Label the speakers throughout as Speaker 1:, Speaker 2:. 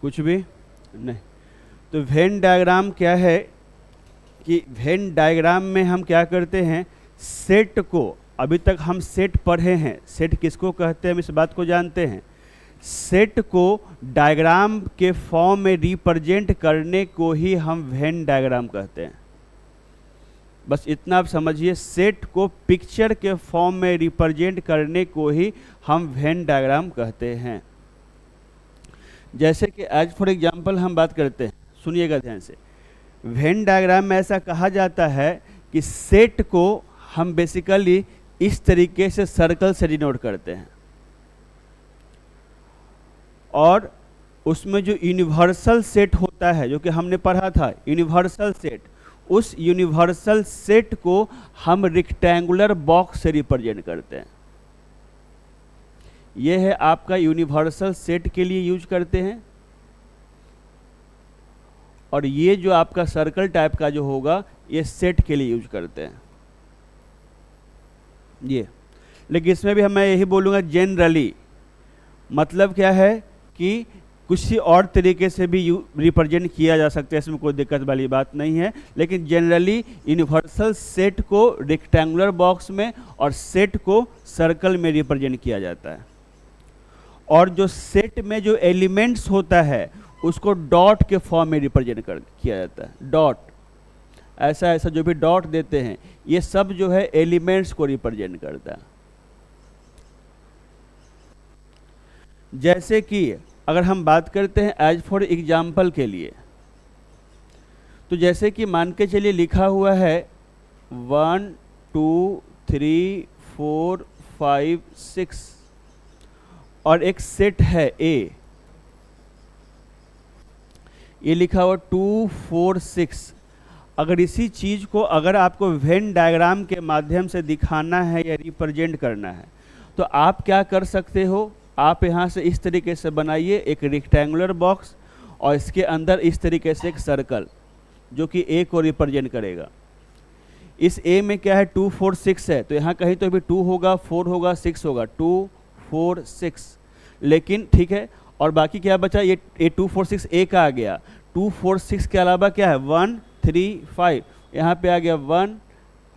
Speaker 1: कुछ भी नहीं। तो वेन डायग्राम क्या है कि वेन डायग्राम में हम क्या करते हैं, सेट को, अभी तक हम सेट पढ़े हैं, सेट किसको कहते हैं हम इस बात को जानते हैं। सेट को डायग्राम के फॉर्म में रिप्रेजेंट करने को ही हम वेन डायग्राम कहते हैं। बस इतना आप समझिए, सेट को पिक्चर के फॉर्म में रिप्रेजेंट करने को ही हम वेन डायग्राम कहते हैं। जैसे कि एज फॉर एग्जांपल हम बात करते हैं, सुनिएगा ध्यान से। वेन डायग्राम में ऐसा कहा जाता है कि सेट को हम बेसिकली इस तरीके से सर्कल से डिनोट करते हैं, और उसमें जो यूनिवर्सल सेट होता है, जो कि हमने पढ़ा था यूनिवर्सल सेट, उस यूनिवर्सल सेट को हम रेक्टेंगुलर बॉक्स से रिप्रेजेंट करते हैं। यह है आपका यूनिवर्सल सेट के लिए यूज करते हैं, और ये जो आपका सर्कल टाइप का जो होगा ये सेट के लिए यूज करते हैं ये। लेकिन इसमें भी मैं यही बोलूँगा जनरली, मतलब क्या है कि किसी और तरीके से भी रिप्रेजेंट किया जा सकता है, इसमें कोई दिक्कत वाली बात नहीं है। लेकिन जनरली यूनिवर्सल सेट को रेक्टेंगुलर बॉक्स में और सेट को सर्कल में रिप्रेजेंट किया जाता है। और जो सेट में जो एलिमेंट्स होता है उसको डॉट के फॉर्म में रिप्रेजेंट किया जाता है। डॉट, ऐसा ऐसा जो भी डॉट देते हैं ये सब जो है एलिमेंट्स को रिप्रेजेंट करता है। जैसे कि अगर हम बात करते हैं एज फॉर एग्जाम्पल के लिए, तो जैसे कि मान के चलिए लिखा हुआ है 1 2 3 4 5 6 और एक सेट है ए, ये लिखा हुआ 2 4 6। अगर इसी चीज़ को अगर आपको वेन डायग्राम के माध्यम से दिखाना है या रिप्रेजेंट करना है तो आप क्या कर सकते हो, आप यहाँ से इस तरीके से बनाइए एक रेक्टेंगुलर बॉक्स और इसके अंदर इस तरीके से एक सर्कल जो कि ए को रिप्रेजेंट करेगा। इस ए में क्या है 2 4 6 है, तो यहाँ कहीं तो भी 2 होगा, 4 होगा, 6 होगा, 2 4 6। लेकिन ठीक है, और बाकी क्या बचा, ये 2 4 6 ए का आ गया। 2 4 6 के अलावा क्या है 1 3 5, यहाँ पे आ गया 1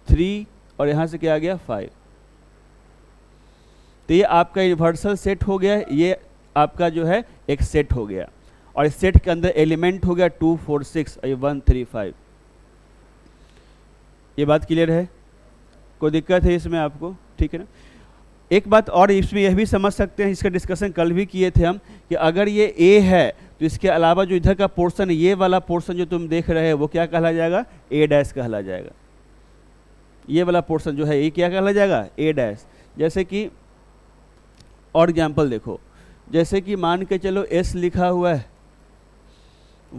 Speaker 1: 3 और यहाँ से क्या आ गया 5। तो ये आपका यूनिवर्सल सेट हो गया, ये आपका जो है एक सेट हो गया, और इस सेट के अंदर एलिमेंट हो गया 2 4 6 और ये 1 3 5। ये बात क्लियर है? कोई दिक्कत है इसमें आपको? ठीक है ना। एक बात और इसमें यह भी समझ सकते हैं, इसका डिस्कशन कल भी किए थे हम, कि अगर ये ए है तो इसके अलावा जो इधर का पोर्शन है, ये वाला पोर्शन जो तुम देख रहे हो वो क्या कहला जाएगा, ए डैश कहला जाएगा। ये वाला पोर्शन जो है ये क्या कहला जाएगा, ए डैश। जैसे कि और एग्जाम्पल देखो, जैसे कि मान के चलो एस लिखा हुआ है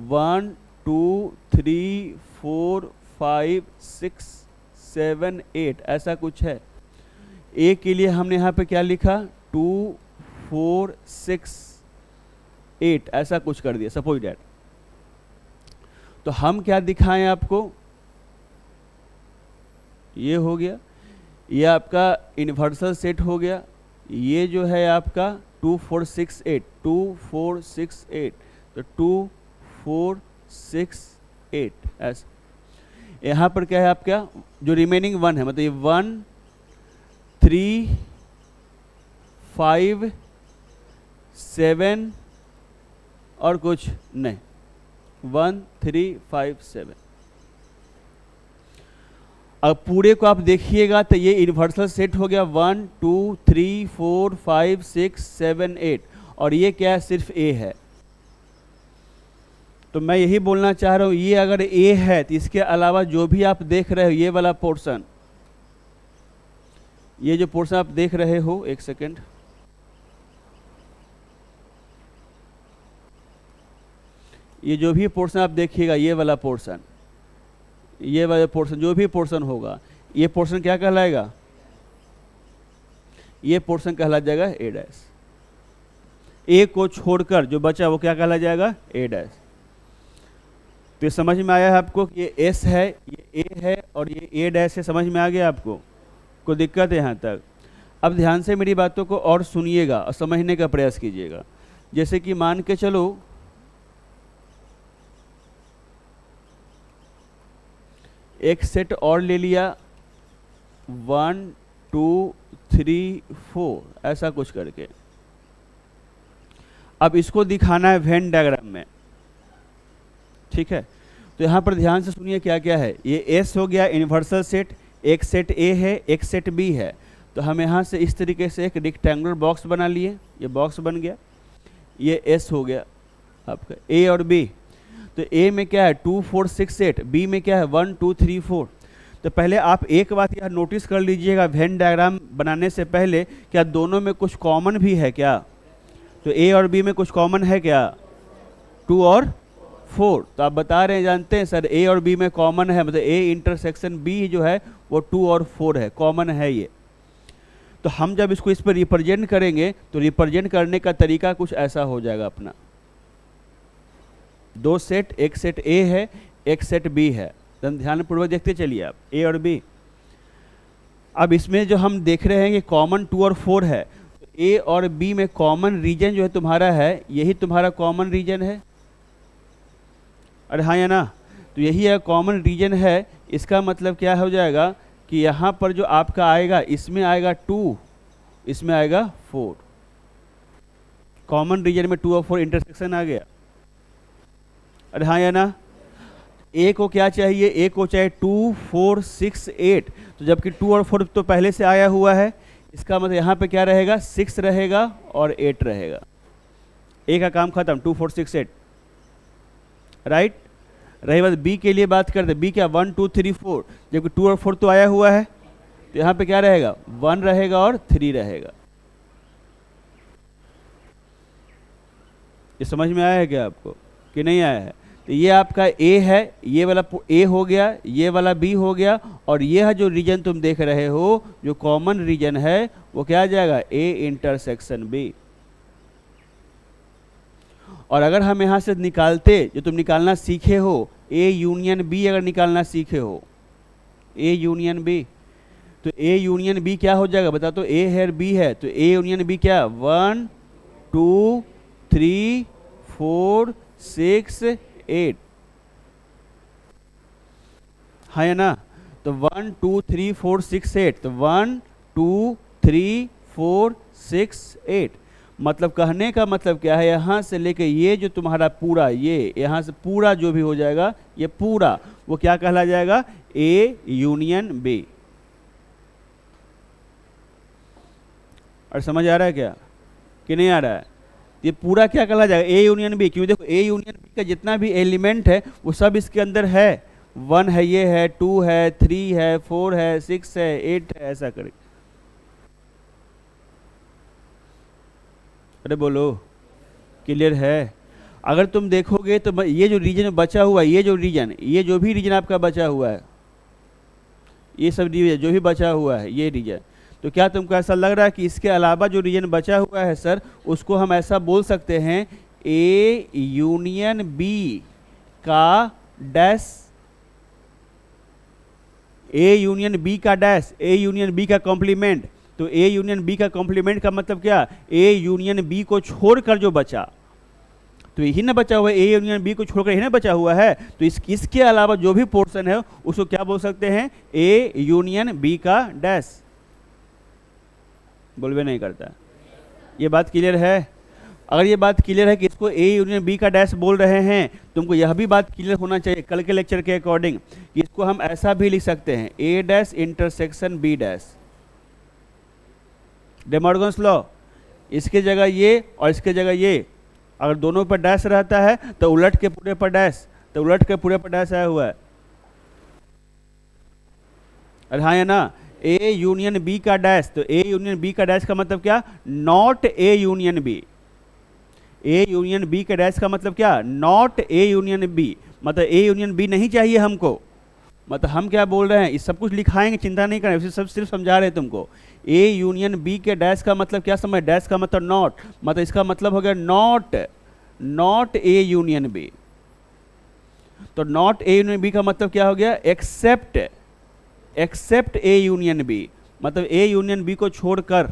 Speaker 1: 1 2 3 4 5 6 7 8 ऐसा कुछ है। ए के लिए हमने यहाँ पे क्या लिखा 2 4 6 8 ऐसा कुछ कर दिया, सपोज डैट। तो हम क्या दिखाएं आपको, ये हो गया, ये आपका यूनिवर्सल सेट हो गया। ये जो है आपका 2 4 6 8 2 4 6 8, तो 2 4 6 8 ऐसा। यहाँ पर क्या है आपका जो रिमेनिंग 1 है, मतलब ये 1 3 5 7 और कुछ नहीं, 1 3 5 7। अब पूरे को आप देखिएगा तो ये यूनिवर्सल सेट हो गया 1 2 3 4 5 6 7 8, और ये क्या है सिर्फ ए है। तो मैं यही बोलना चाह रहा हूँ, ये अगर ए है तो इसके अलावा जो भी आप देख रहे हो ये वाला पोर्शन, ये जो पोर्शन आप देख रहे हो, एक सेकेंड, ये जो भी पोर्शन आप देखिएगा, ये वाला पोर्शन, ये वाला पोर्शन, जो भी पोर्शन होगा ये पोर्शन क्या कहलाएगा, ये पोर्शन कहला जाएगा ए डैश। ए को छोड़कर जो बचा वो क्या कहला जाएगा, ए डैश। तो ये समझ में आया है आपको कि ये एस है, ये ए है और ये ए डैश है, समझ में आ गया आपको? कोई दिक्कत है यहाँ तक? अब ध्यान से मेरी बातों को और सुनिएगा और समझने का प्रयास कीजिएगा। जैसे कि मान के चलो एक सेट और ले लिया 1 2 3 4 ऐसा कुछ करके। अब इसको दिखाना है वेन डायग्राम में, ठीक है। तो यहाँ पर ध्यान से सुनिए क्या क्या है। ये एस हो गया यूनिवर्सल सेट, एक सेट ए है एक सेट बी है। तो हम यहाँ से इस तरीके से एक रेक्टेंगुलर बॉक्स बना लिए, ये बॉक्स बन गया, ये एस हो गया आपका ए और बी। तो ए में क्या है 2 4 6 8, बी में क्या है 1 2 3 4। तो पहले आप एक बात यह नोटिस कर लीजिएगा, वेन डायग्राम बनाने से पहले क्या दोनों में कुछ कॉमन भी है क्या? तो ए और बी में कुछ कॉमन है क्या? 2 और 4। तो आप बता रहे हैं, जानते हैं सर ए और बी में कॉमन है, मतलब ए इंटरसेक्शन बी जो है वो 2 और 4 है, कॉमन है ये। तो हम जब इसको इस पर रिप्रेजेंट करेंगे तो रिप्रेजेंट करने का तरीका कुछ ऐसा हो जाएगा अपना। दो सेट, एक सेट ए है एक सेट बी है, ध्यानपूर्वक देखते चलिए आप, ए और बी। अब इसमें जो हम देख रहे हैं कि कॉमन 2 और 4 है, तो ए और बी में कॉमन रीजन जो है तुम्हारा है, यही तुम्हारा कॉमन रीजन है। अरे हाँ या ना? तो यही है कॉमन रीजन है। इसका मतलब क्या हो जाएगा कि यहाँ पर जो आपका आएगा, इसमें आएगा 2, इसमें आएगा 4। कॉमन रीजन में 2 और 4 इंटरसेक्शन आ गया। अरे हाँ या ना? ए को क्या चाहिए? ए को चाहिए 2 4 6 8। तो जबकि 2 और 4 तो पहले से आया हुआ है, इसका मतलब यहाँ पे क्या रहेगा 6 रहेगा और 8 रहेगा। ए का काम खत्म, 2 4 6 8, राइट। रही बात बी के लिए बात करते, बी क्या 1 2 3 4, जबकि 2 और 4 तो आया हुआ है, तो यहाँ पे क्या रहेगा 1 रहेगा और 3 रहेगा। ये समझ में आया है क्या आपको कि नहीं आया है? तो ये आपका ए है, ये वाला ए हो गया, ये वाला बी हो गया, और ये है जो रीजन तुम देख रहे हो जो कॉमन रीजन है वो क्या आ जाएगा ए इंटरसेक्शन बी। और अगर हम यहाँ से निकालते, जो तुम निकालना सीखे हो, ए यूनियन बी अगर निकालना सीखे हो, ए यूनियन बी, तो ए यूनियन बी क्या हो जाएगा बता? तो ए है बी है, तो ए यूनियन बी क्या 1 2 3 4 6 8, हाँ या ना? तो 1 2 3 4 6 8, तो 1 2 3 4 6 8। मतलब कहने का मतलब क्या है, यहाँ से लेके ये जो तुम्हारा पूरा, ये यहाँ से पूरा जो भी हो जाएगा, ये पूरा वो क्या कहला जाएगा ए यूनियन बी। और समझ आ रहा है क्या कि नहीं आ रहा है? ये पूरा क्या कहला जाएगा ए यूनियन बी। क्यों? देखो ए यूनियन बी का जितना भी एलिमेंट है वो सब इसके अंदर है। 1 है, ये है, 2 है, 3 है, 4 है, 6 है, 8 है, ऐसा करके। अरे बोलो, क्लियर है? अगर तुम देखोगे तो ये जो रीजन बचा हुआ है, ये जो भी रीजन आपका बचा हुआ है, ये सब रीजन जो भी बचा हुआ है, ये रीजन, तो क्या तुमको ऐसा लग रहा है कि इसके अलावा जो रीजन बचा हुआ है सर, उसको हम ऐसा बोल सकते हैं ए यूनियन बी का डैश, ए यूनियन बी का डैश, ए यूनियन बी का कॉम्प्लीमेंट। तो ए यूनियन बी का कॉम्प्लीमेंट का मतलब क्या? ए यूनियन बी को छोड़कर जो बचा, तो यही ना बचा हुआ है, ए यूनियन बी को छोड़कर यही ना बचा हुआ है। तो इसके अलावा जो भी पोर्शन है उसको क्या बोल सकते हैं? ए यूनियन बी का डैश। बोलवे नहीं करता। ये बात क्लियर है? अगर ये बात क्लियर है कि इसको ए यूनियन बी का डैश बोल रहे हैं, तुमको यह भी बात क्लियर होना चाहिए कल के लेक्चर के अकॉर्डिंग, इसको हम ऐसा भी लिख सकते हैं A dash intersection B dash. De Morgan's law, इसके जगह ये और इसके जगह ये, अगर दोनों पर डैश रहता है तो उलट के पूरे पर डैश, तो उलट के पूरे पर डैश आया हुआ है। अरे हाँ या ना? ए यूनियन बी का डैश, तो ए यूनियन बी का डैश का मतलब क्या? Not A union B. A union B का डैश का मतलब क्या? नॉट ए यूनियन बी, मतलब ए यूनियन बी नहीं चाहिए हमको। मतलब हम क्या बोल रहे हैं, इस सब कुछ लिखाएंगे, चिंता नहीं करें, सब सिर्फ समझा रहे हैं तुमको। ए यूनियन बी के डैश का मतलब क्या समझ? डैश का मतलब नॉट, मतलब इसका मतलब हो गया नॉट ए यूनियन बी। तो नॉट ए यूनियन बी का मतलब क्या हो गया? एक्सेप्ट ए यूनियन बी, मतलब ए यूनियन बी को छोड़कर।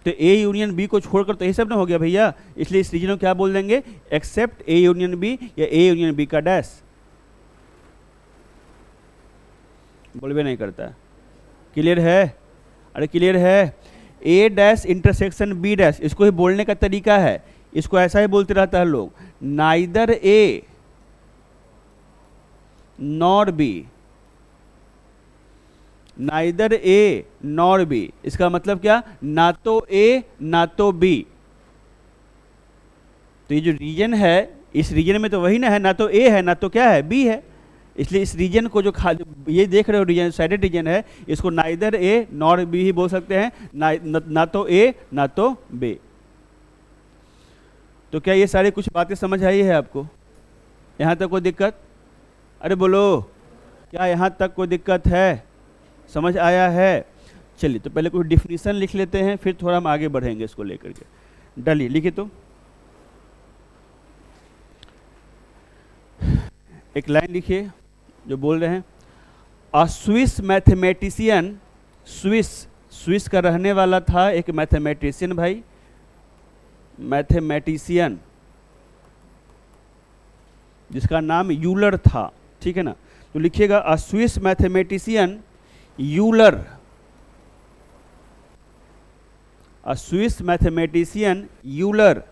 Speaker 1: तो ए यूनियन बी को छोड़कर तो ये सब ना हो गया भैया, इसलिए इस रीजन को क्या बोल देंगे? एक्सेप्ट ए यूनियन बी या ए यूनियन बी का डैश। बोलबे नहीं करता। क्लियर है? अरे क्लियर है। ए डैश इंटरसेक्शन बी डैश, इसको ही बोलने का तरीका है, इसको ऐसा ही बोलते रहता है लोग, neither A nor be, neither A nor be. इसका मतलब क्या? ना तो ए ना तो बी। तो ये जो रीजन है, इस रीजन में तो वही ना है, ना तो ए है ना तो क्या है, बी है। इसलिए इस रीजन को जो ये देख रहे हो रीजन, साइडेड रीजन है, इसको नाइदर ए नॉर बी ही बोल सकते हैं, ना तो ए ना तो बी। तो क्या ये सारी कुछ बातें समझ आई है आपको? यहाँ तक कोई दिक्कत? अरे बोलो, क्या यहाँ तक कोई दिक्कत है? समझ आया है? चलिए तो पहले कुछ डिफिनीशन लिख लेते हैं, फिर थोड़ा हम आगे बढ़ेंगे इसको लेकर के। डालिए, लिखिए तो। एक लाइन लिखिए जो बोल रहे हैं, अ स्विस मैथमेटिशियन, स्विस का रहने वाला था एक मैथमेटिशियन भाई, मैथमेटिशियन जिसका नाम यूलर था, ठीक है ना? तो लिखिएगा अ Swiss mathematician Euler, a Swiss mathematician Euler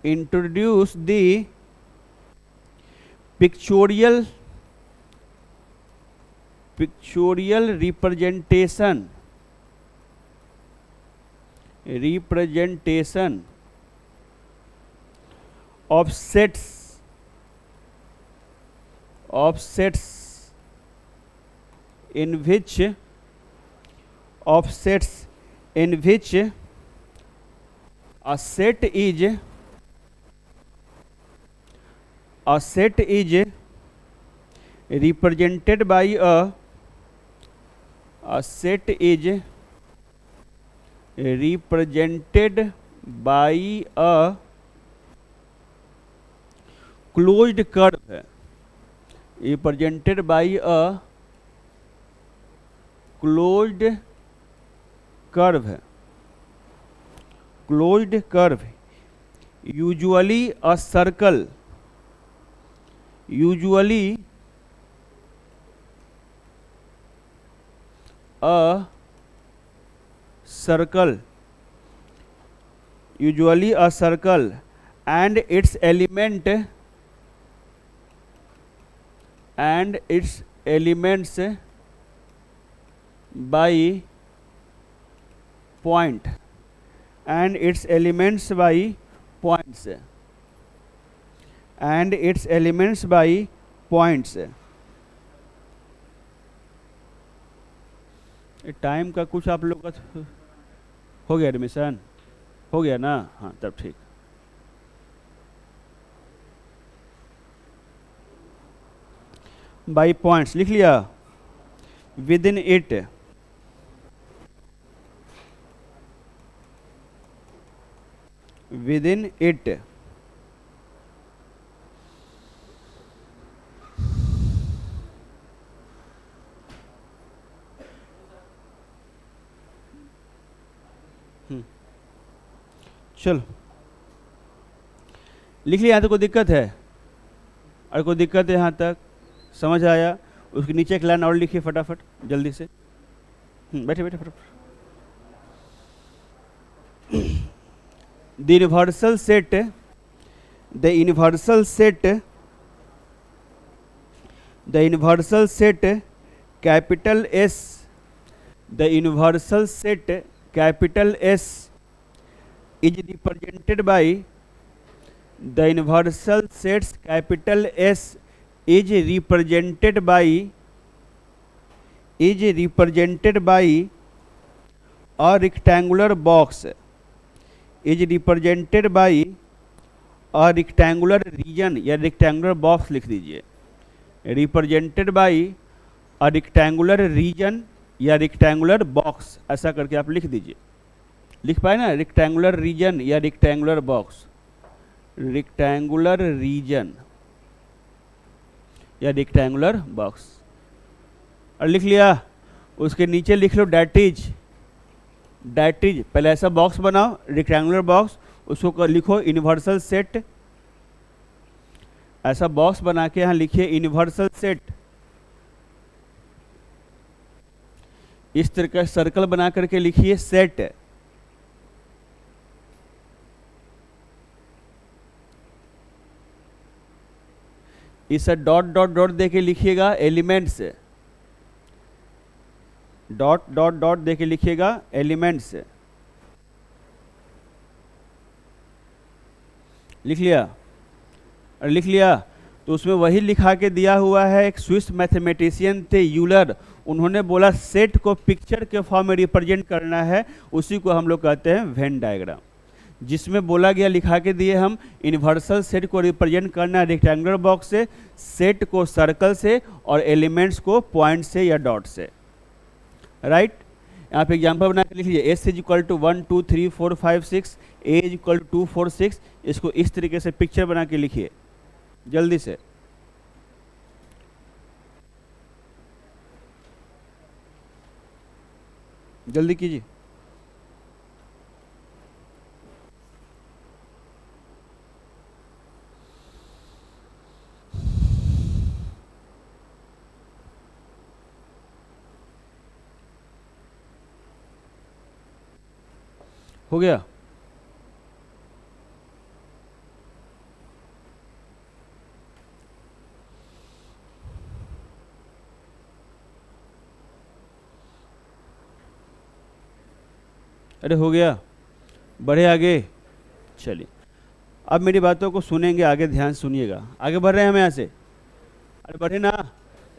Speaker 1: introduced the pictorial representation of sets in which a set is represented by a closed curve, represented by a closed curve, usually a circle, usually a circle and its elements by point, and its elements by points, and its elements by points। Time का कुछ आप लोग का हो गया, admission हो गया ना? हाँ तब ठीक। बाई पॉइंट्स लिख लिया, with in it, with in it चलो लिख लिया। यहाँ तक कोई दिक्कत है? और कोई दिक्कत है यहाँ तक? समझ आया? उसके नीचे एक लाइन और लिखिए फटाफट जल्दी से। बैठे बैठे फटाफट। The universal set capital S, the universal set capital S is represented by, the universal sets capital S is represented by a rectangular box, is represented by a rectangular region, या rectangular box लिख दीजिए, represented by a rectangular region या rectangular box, ऐसा करके आप लिख दीजिए। लिख पाए ना? रेक्टेंगुलर रीजन या रेक्टेंगुलर बॉक्स, रेक्टेंगुलर रीजन या रेक्टेंगुलर बॉक्स। और लिख लिया, उसके नीचे लिख लो डैट इज, पहले ऐसा बॉक्स बनाओ रेक्टेंगुलर बॉक्स, उसको लिखो यूनिवर्सल सेट ऐसा बॉक्स बना के यहाँ लिखिए यूनिवर्सल सेट, इस तरह का सर्कल बना करके लिखिए सेट, इस डॉट डॉट डॉट देके लिखिएगा एलिमेंट्स, डॉट डॉट डॉट देके लिखिएगा एलिमेंट्स, लिख लिया? और लिख लिया तो उसमें वही लिखा के दिया हुआ है, एक स्विस मैथमेटिशियन थे यूलर, उन्होंने बोला सेट को पिक्चर के फॉर्म में रिप्रेजेंट करना है, उसी को हम लोग कहते हैं वेन डायग्राम, जिसमें बोला गया लिखा के दिए हम यूनिवर्सल सेट को रिप्रेजेंट करना है रेक्टेंगुलर बॉक्स से, सेट को सर्कल से, और एलिमेंट्स को पॉइंट से या डॉट से, राइट? यहाँ पे एग्जाम्पल बना के लिख लीजिए, S is equal to 1 2 3 4 5 6, A is equal to 2 4 6, इसको इस तरीके से पिक्चर बना के लिखिए जल्दी से। जल्दी कीजिए। हो गया? अरे हो गया, बढ़े आगे। चलिए अब मेरी बातों को सुनेंगे, आगे ध्यान सुनिएगा। आगे बढ़ रहे हैं हम यहाँ से? अरे बढ़े ना?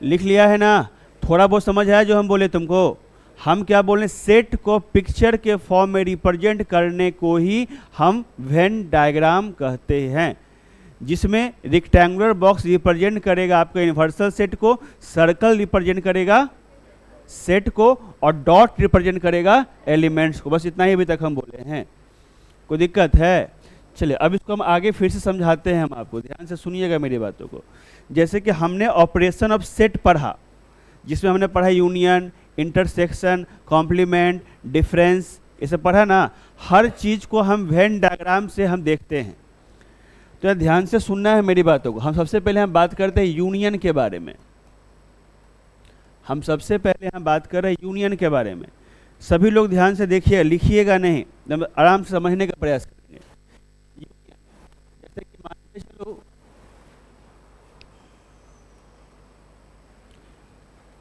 Speaker 1: लिख लिया है ना? थोड़ा बहुत समझ आया जो हम बोले तुमको? हम क्या बोले, सेट को पिक्चर के फॉर्म में रिप्रेजेंट करने को ही हम वेन डायग्राम कहते हैं, जिसमें रेक्टेंगुलर बॉक्स रिप्रेजेंट करेगा आपका यूनिवर्सल सेट को, सर्कल रिप्रेजेंट करेगा सेट को, और डॉट रिप्रेजेंट करेगा एलिमेंट्स को। बस इतना ही अभी तक हम बोले हैं। कोई दिक्कत है? चलिए अब इसको हम आगे फिर से समझाते हैं हम आपको, ध्यान से सुनिएगा मेरी बातों को। जैसे कि हमने ऑपरेशन ऑफ सेट पढ़ा, जिसमें हमने पढ़ा यूनियन, इंटरसेक्शन, कॉम्प्लीमेंट, डिफरेंस, ये सब पढ़ा ना। हर चीज़ को हम वेन डायग्राम से हम देखते हैं, तो ध्यान से सुनना है मेरी बातों को। हम सबसे पहले हम बात करते हैं यूनियन के बारे में। हम सबसे पहले हम बात कर रहे हैं यूनियन के बारे में। सभी लोग ध्यान से देखिए, लिखिएगा नहीं, आराम से समझने का प्रयास करेंगे। जैसे कि मान के चलो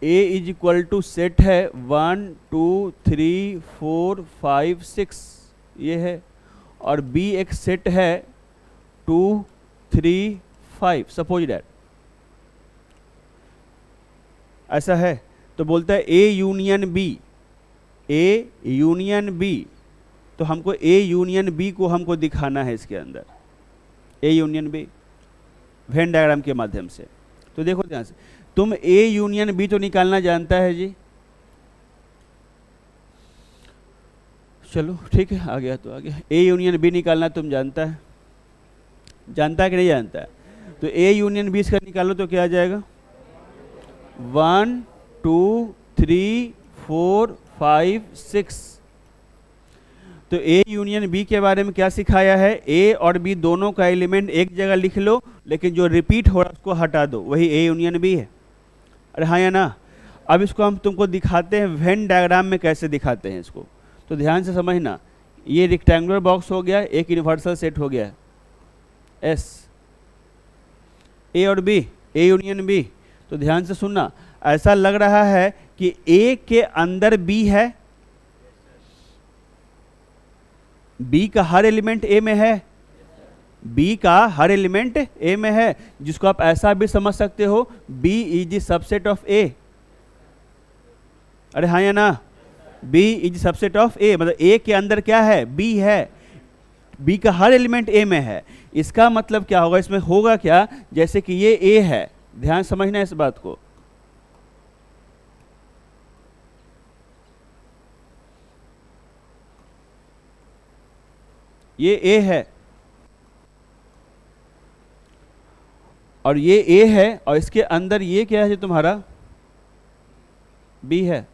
Speaker 1: ए इज इक्वल टू सेट है 1 2 3 4 5 6, ये है, और बी एक सेट है 2 3 5, सपोज दैट ऐसा है। तो बोलता है A union B, A union B, तो हमको ए यूनियन बी को हमको दिखाना है इसके अंदर, A union B Venn diagram के माध्यम से। तो देखो ध्यान से, तुम ए यूनियन बी तो निकालना जानता है जी? चलो ठीक है, आ गया तो आ गया। ए यूनियन बी निकालना तुम जानता है, जानता है कि नहीं जानता है? तो ए यूनियन बी इसका निकालो तो क्या आ जाएगा? 1 2 3 4 5 6। तो ए यूनियन बी के बारे में क्या सिखाया है? ए और बी दोनों का एलिमेंट एक जगह लिख लो, लेकिन जो रिपीट हो रहा है उसको हटा दो, वही ए यूनियन बी है। अरे हाँ या ना? अब इसको हम तुमको दिखाते हैं वेन डायग्राम में, कैसे दिखाते हैं इसको, तो ध्यान से समझना। ये रेक्टेंगुलर बॉक्स हो गया, एक यूनिवर्सल सेट हो गया एस, ए और बी, ए यूनियन बी। तो ध्यान से सुनना, ऐसा लग रहा है कि ए के अंदर बी है, बी का हर एलिमेंट ए में है, बी का हर एलिमेंट ए में है, जिसको आप ऐसा भी समझ सकते हो, B is the subset of A. अरे हाँ या ना? B is subset of A, मतलब ए के अंदर क्या है? बी है, बी का हर एलिमेंट ए में है। इसका मतलब क्या होगा? इसमें होगा क्या, जैसे कि ये ए है, ध्यान समझना इस बात को, ये ए है और ये ए है, और इसके अंदर ये क्या है जो तुम्हारा बी है,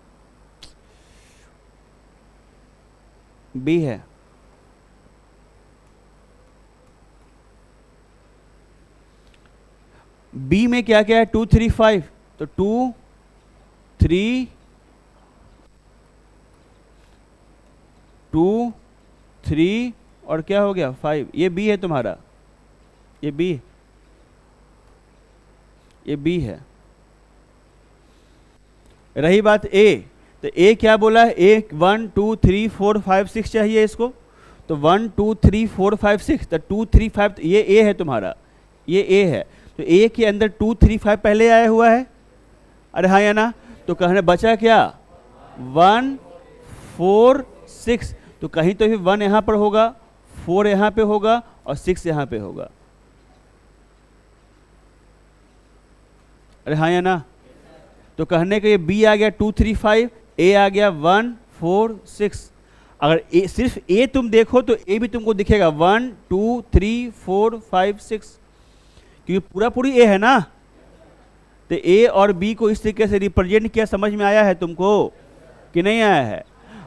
Speaker 1: बी है। बी में क्या क्या है, 2 3 5, तो 2 3 2 3 और क्या हो गया 5, ये बी है तुम्हारा, ये बी है। रही बात ए, तो ए क्या बोला है, ए 1 2 3 4 5 6 चाहिए इसको, तो 1 2 3 4 5 6, तो 2 3 5 ये ए है तुम्हारा, ये ए है, तो ए के अंदर 2 3 5 पहले आया हुआ है, अरे हाँ या ना, तो कहने बचा क्या 1 4 6, तो कहीं तो भी 1 यहाँ पर होगा, 4 यहाँ पे होगा और 6 यहाँ पे होगा, अरे हाँ या ना, तो कहने का ये बी आ गया 2 3 5, ए आ गया 1 4 6। अगर ए सिर्फ ए तुम देखो तो ए भी तुमको दिखेगा 1 2 3 4 5 6, क्योंकि पूरा पूरी ए है ना, तो ए और बी को इस तरीके से रिप्रेजेंट किया, समझ में आया है तुमको कि नहीं आया है।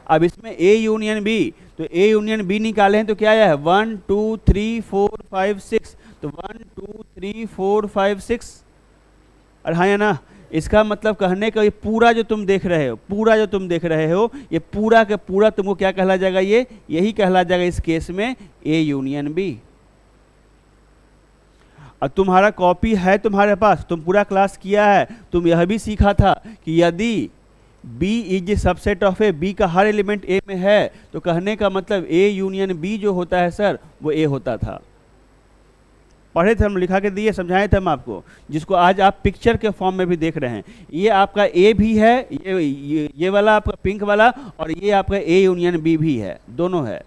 Speaker 1: अब इसमें ए यूनियन बी, तो ए यूनियन बी निकाले हैं तो क्या आया है 1 2 3 4 5 6, तो 1 2 3 4 5 6, अरे हाँ या ना, इसका मतलब कहने का ये पूरा जो तुम देख रहे हो, पूरा जो तुम देख रहे हो, ये पूरा का पूरा तुमको क्या कहला जाएगा, ये यही कहला जाएगा इस केस में ए यूनियन बी। अब तुम्हारा कॉपी है तुम्हारे पास, तुम पूरा क्लास किया है, तुम यह भी सीखा था कि यदि B is a subset of A, B का हर एलिमेंट ए में है, तो कहने का मतलब ए यूनियन बी जो होता है सर वो ए होता था। पढ़े थे हम, लिखा के दिए, समझाए थे हम आपको, जिसको आज आप पिक्चर के फॉर्म में भी देख रहे हैं। ये आपका ए भी है, ये वाला आपका पिंक वाला, और ये आपका ए यूनियन बी भी है, दोनों है।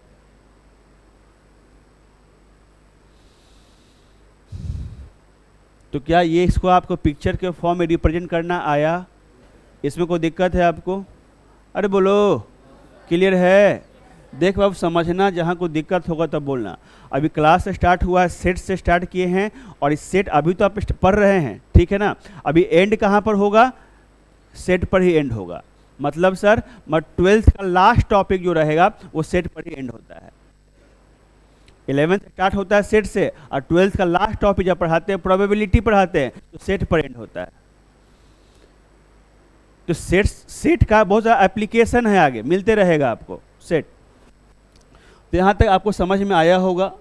Speaker 1: तो क्या ये इसको आपको पिक्चर के फॉर्म में रिप्रेजेंट करना आया, इसमें कोई दिक्कत है आपको? अरे बोलो, क्लियर है? देख बाबू, समझना, जहाँ कोई दिक्कत होगा तब बोलना। अभी क्लास स्टार्ट हुआ है, सेट से स्टार्ट किए हैं, और इस सेट अभी तो आप पढ़ रहे हैं, ठीक है ना। अभी एंड कहाँ पर होगा, सेट पर ही एंड होगा। मतलब सर 12th का लास्ट टॉपिक जो रहेगा वो सेट पर ही एंड होता है। 11th स्टार्ट होता है सेट से, और 12th का लास्ट टॉपिक जब पढ़ाते हैं, प्रोबेबिलिटी पढ़ाते हैं, तो सेट पर एंड होता है। तो सेट का बहुत सारा एप्लीकेशन है, आगे मिलते रहेगा आपको सेट। तो यहाँ तक आपको समझ में आया होगा।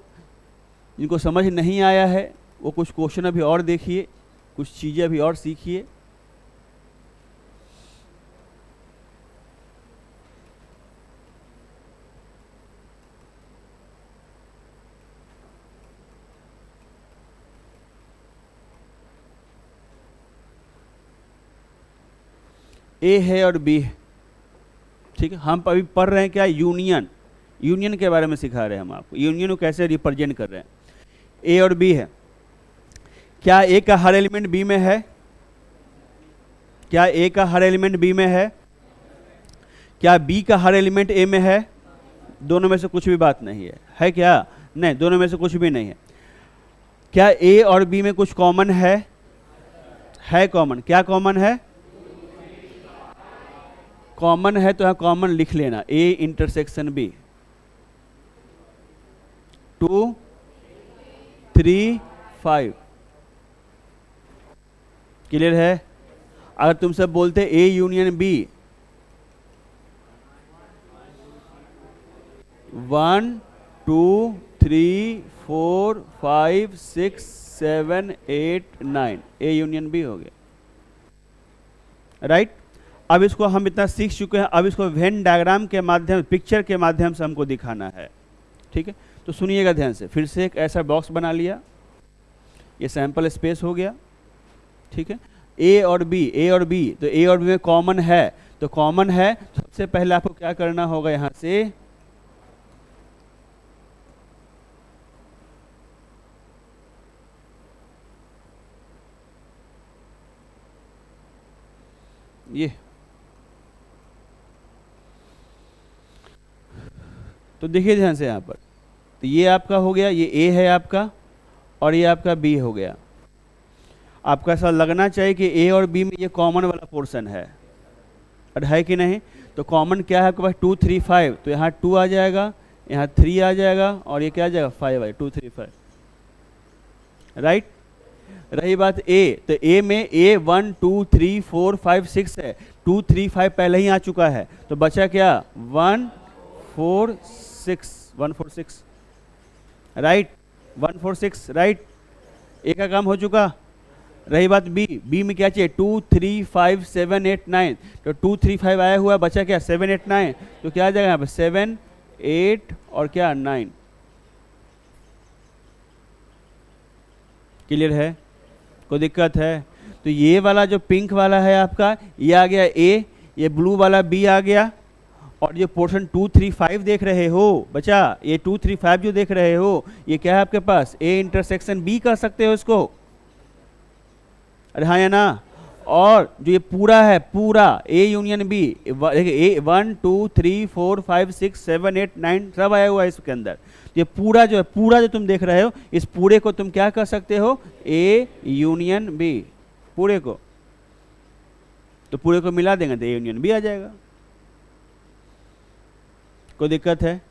Speaker 1: जिनको समझ नहीं आया है वो कुछ क्वेश्चन अभी और देखिए, कुछ चीज़ें अभी और सीखिए। ए है और बी है, ठीक है। हम अभी पढ़ रहे हैं क्या, यूनियन। यूनियन के बारे में सिखा रहे हैं हम आपको, यूनियन को कैसे रिप्रेजेंट कर रहे हैं। ए और बी है, क्या ए का हर एलिमेंट बी में है? क्या ए का हर एलिमेंट बी में है? क्या बी का हर एलिमेंट ए में है? दोनों में से कुछ भी बात नहीं है क्या? नहीं, दोनों में से कुछ भी नहीं है। क्या ए और बी में कुछ कॉमन है? कॉमन। क्या कॉमन है? कॉमन है तो यहाँ कॉमन लिख लेना, ए इंटरसेक्शन बी। 2 3 5, क्लियर है? अगर तुम सब बोलते A union B, 1 2 3 4 5 6 7 8 9, A union B हो गया, राइट। अब इसको हम इतना सीख चुके हैं, अब इसको वेन डायग्राम के माध्यम, पिक्चर के माध्यम से हमको दिखाना है, ठीक है। तो सुनिएगा ध्यान से, फिर से एक ऐसा बॉक्स बना लिया, ये सैंपल स्पेस हो गया, ठीक है। ए और बी, तो ए और बी में कॉमन है, तो कॉमन है, सबसे पहले आपको क्या करना होगा, यहां से ये, तो देखिए ध्यान से यहाँ पर, तो ये आपका हो गया, ये ए है आपका, और ये आपका बी हो गया। आपका ऐसा लगना चाहिए कि ए और बी में ये कॉमन वाला पोर्शन है, और है कि नहीं? तो कॉमन क्या है आपके पास, 2 3 5, तो यहाँ 2 आ जाएगा, यहाँ 3 आ जाएगा, और ये क्या आ जाएगा 5 है, 2 3 5, राइट। रही बात ए, तो ए में ए 1 2 3 4 5 6 है, 2 3 5 पहले ही आ चुका है, तो बचा क्या 1 4 6, 1 4 6 राइट, 1 4 6 राइट, ए का काम हो चुका। रही बात बी, बी में क्या चाहिए 2 3 5 7 8 9, तो 2 3 5 आया हुआ है, बचा क्या 7 8 9, तो क्या आ जाएगा यहाँ पे 7 8 और क्या 9। क्लियर है, कोई दिक्कत है? तो ये वाला जो पिंक वाला है आपका, ये आ गया ए, ये ब्लू वाला बी आ गया, और ये पोर्शन 2 3 5 देख रहे हो बच्चा, ये 2 3 5 जो देख रहे हो, ये क्या है आपके पास ए इंटरसेक्शन बी कर सकते हो इसको, अरे हाँ या ना? और जो ये पूरा है, पूरा ए यूनियन बी, ए 1 2 3 4 5 6 7 8 9 सब आया हुआ है इसके अंदर। ये पूरा जो है, पूरा जो तुम देख रहे हो, इस पूरे को तुम क्या कर सकते हो, ए यूनियन बी, पूरे को, तो पूरे को मिला देंगे तो ए यूनियन बी आ जाएगा। कोई दिक्कत है?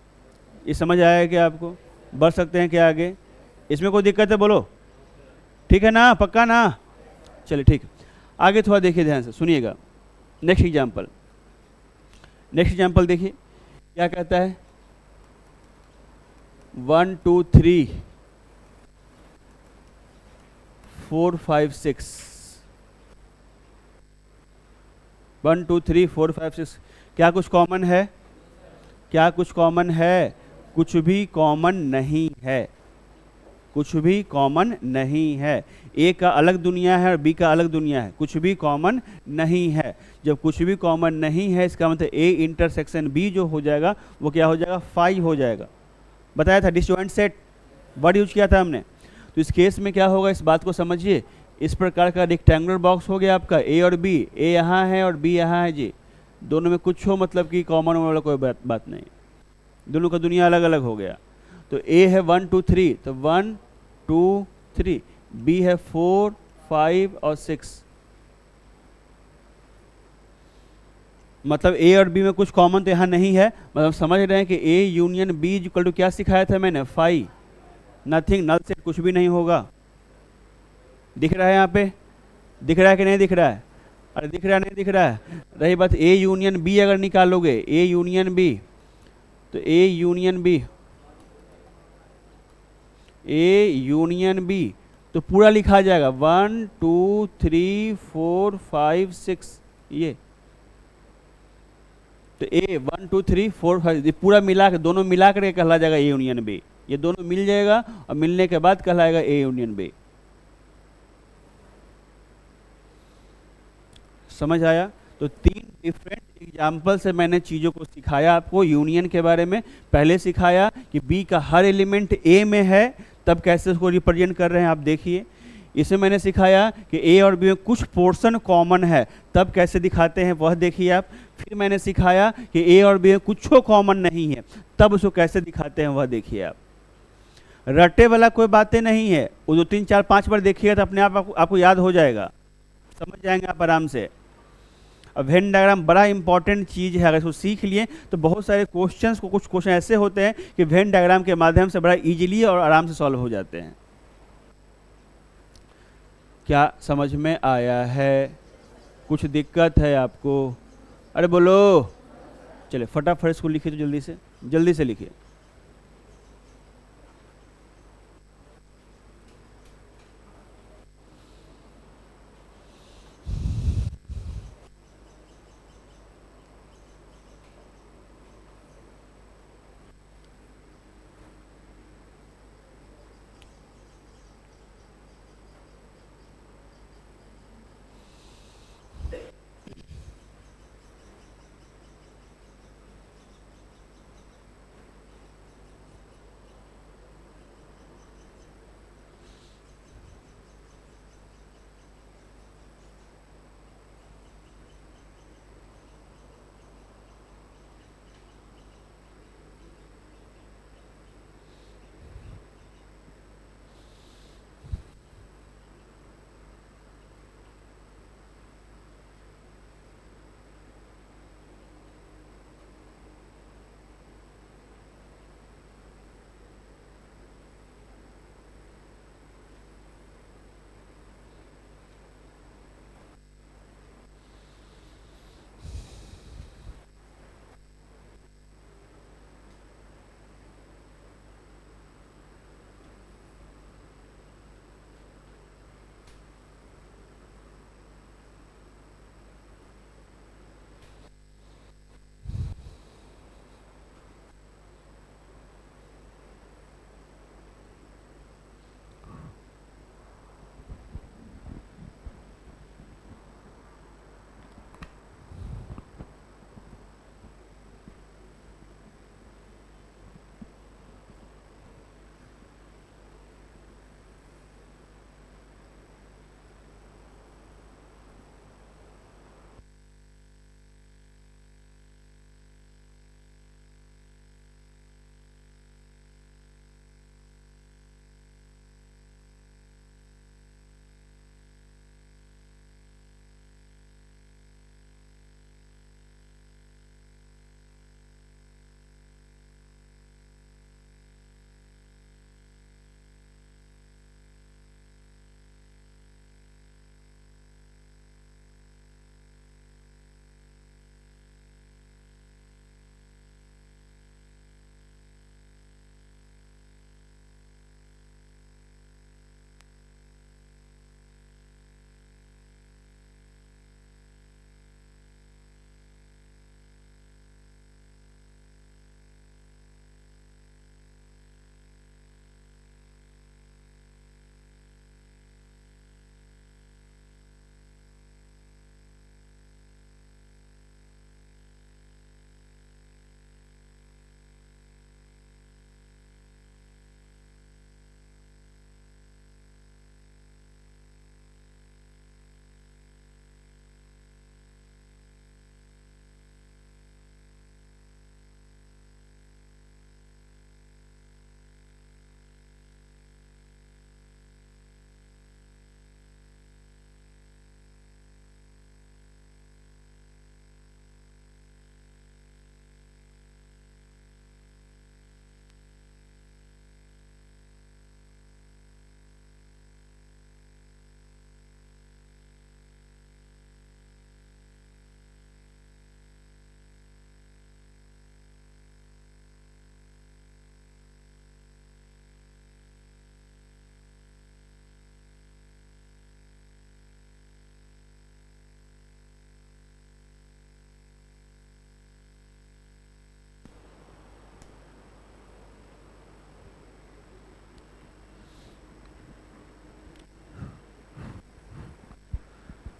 Speaker 1: ये समझ आया क्या आपको? बढ़ सकते हैं क्या आगे? इसमें कोई दिक्कत है बोलो, ठीक है ना, पक्का ना? चलिए ठीक है, आगे थोड़ा देखिए ध्यान से सुनिएगा। नेक्स्ट एग्जाम्पल, नेक्स्ट एग्जाम्पल देखिए क्या कहता है, 1 2 3 4 5 6, 1 2 3 4 5 6, क्या कुछ कॉमन है? क्या कुछ कॉमन है? कुछ भी कॉमन नहीं है, कुछ भी कॉमन नहीं है। ए का अलग दुनिया है और बी का अलग दुनिया है, कुछ भी कॉमन नहीं है। जब कुछ भी कॉमन नहीं है, इसका मतलब ए इंटरसेक्शन बी जो हो जाएगा वो क्या हो जाएगा, फाई हो जाएगा। बताया था डिसजॉइंट सेट वर्ड यूज किया था हमने। तो इस केस में क्या होगा, इस बात को समझिए। इस प्रकार का रेक्टेंगुलर बॉक्स हो गया आपका, ए और बी, ए यहाँ है और बी यहाँ है जी, दोनों में कुछ हो मतलब कि कॉमन वाला कोई बात नहीं, दोनों का दुनिया अलग अलग हो गया। तो ए है 1 2 3, तो 1 2 3, बी है 4 5 और 6, मतलब ए और बी में कुछ कॉमन तो यहाँ नहीं है। मतलब समझ रहे हैं कि A union B equal to क्या सिखाया था मैंने, फाई, नथिंग, नल से कुछ भी नहीं होगा। दिख रहा है यहाँ पे, दिख रहा है कि नहीं दिख रहा है? अरे दिख रहा है, नहीं दिख रहा है? रही बात ए यूनियन बी अगर निकालोगे, ए यूनियन बी, तो A union B, A union B तो पूरा लिखा जाएगा 1 2 3 4 5 6, ये तो ए 1 2 3 4 5 पूरा मिला के, दोनों मिला करके कहला जाएगा ए यूनियन बी। ये दोनों मिल जाएगा और मिलने के बाद कहलाएगा ए यूनियन बी। समझ आया? तो 3 डिफरेंट एग्जाम्पल से मैंने चीज़ों को सिखाया आपको। यूनियन के बारे में पहले सिखाया कि बी का हर एलिमेंट ए में है, तब कैसे उसको रिप्रेजेंट कर रहे हैं आप देखिए। इसे मैंने सिखाया कि ए और बी में कुछ पोर्शन कॉमन है, तब कैसे दिखाते हैं वह देखिए आप। फिर मैंने सिखाया कि ए और बी में कुछ कॉमन नहीं है, तब उसको कैसे दिखाते हैं वह देखिए आप। रटे वाला कोई बातें नहीं है, वो 2 3 4 5 बार देखिएगा तो अपने आप आपको याद हो जाएगा, समझ जाएंगे आप आराम से। अब वेन डायग्राम बड़ा इंपॉर्टेंट चीज़ है, अगर इसको सीख लिए तो बहुत सारे क्वेश्चंस को, कुछ क्वेश्चन ऐसे होते हैं कि वेन डायग्राम के माध्यम से बड़ा इजीली और आराम से सॉल्व हो जाते हैं। क्या समझ में आया है? कुछ दिक्कत है आपको? अरे बोलो, चलिए फटाफट इसको लिखिए, तो जल्दी से लिखिए।